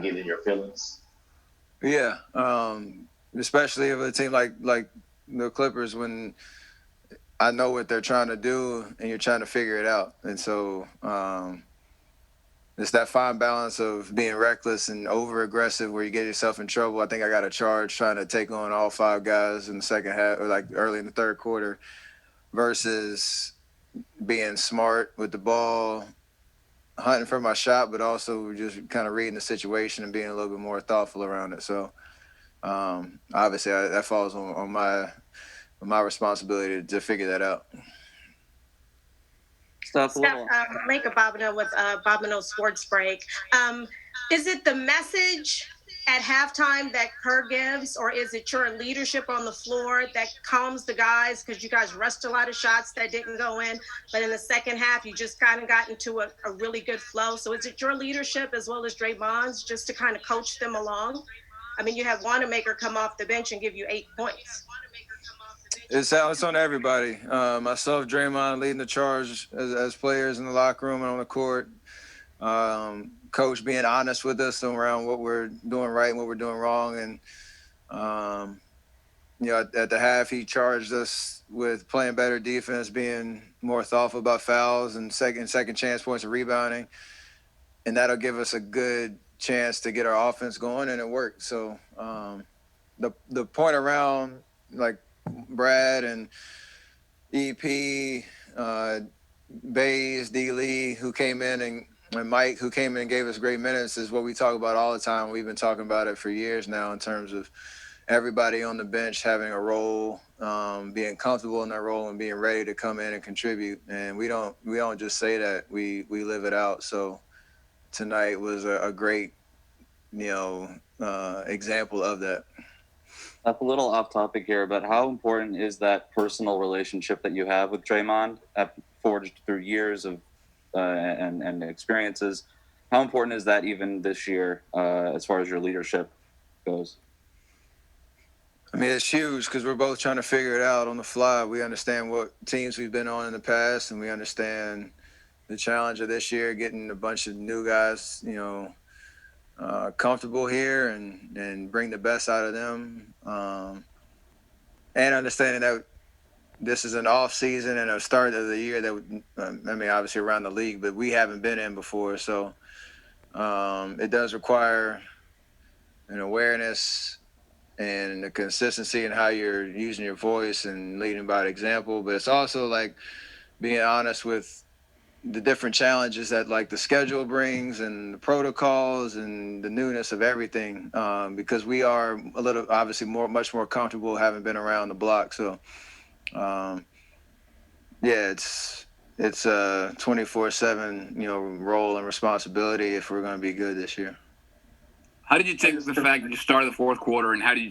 get in your feelings? Yeah, especially if a team like the Clippers, when I know what they're trying to do and you're trying to figure it out, and so it's that fine balance of being reckless and over aggressive where you get yourself in trouble. I think I got a charge trying to take on all five guys in the second half, or like early in the third quarter, versus being smart with the ball, hunting for my shot, but also just kind of reading the situation and being a little bit more thoughtful around it. So obviously that falls on my responsibility to figure that out. Steph, Malika Bobino with Bobino Sports Break. Is it the message at halftime that Kerr gives, or is it your leadership on the floor that calms the guys? Because you guys rushed a lot of shots that didn't go in, but in the second half, you just kind of got into a really good flow. So is it your leadership as well as Draymond's just to kind of coach them along? I mean, you have Wanamaker come off the bench and give you 8 points. It's on everybody. Myself, Draymond, leading the charge as players in the locker room and on the court. Coach being honest with us around what we're doing right and what we're doing wrong. And, at the half, he charged us with playing better defense, being more thoughtful about fouls and second chance points and rebounding. And that'll give us a good chance to get our offense going, and it worked. So the point around, like, Brad and EP, Bays, D. Lee, who came in, and Mike, who came in and gave us great minutes, is what we talk about all the time. We've been talking about it for years now in terms of everybody on the bench having a role, being comfortable in their role and being ready to come in and contribute. And we don't just say that, we live it out. So tonight was a great, example of that. A little off topic here, but how important is that personal relationship that you have with Draymond, forged through years of and experiences? How important is that even this year, as far as your leadership goes? I mean, it's huge because we're both trying to figure it out on the fly. We understand what teams we've been on in the past, and we understand the challenge of this year, getting a bunch of new guys, comfortable here and bring the best out of them. And understanding that this is an off season and a start of the year that, obviously around the league, but we haven't been in before. So it does require an awareness and the consistency in how you're using your voice and leading by example. But it's also like being honest with the different challenges that, like, the schedule brings and the protocols and the newness of everything, because we are a little, obviously, much more comfortable having been around the block. So, it's a 24/7, role and responsibility if we're going to be good this year. How did you take the fact that you started the fourth quarter, and how did you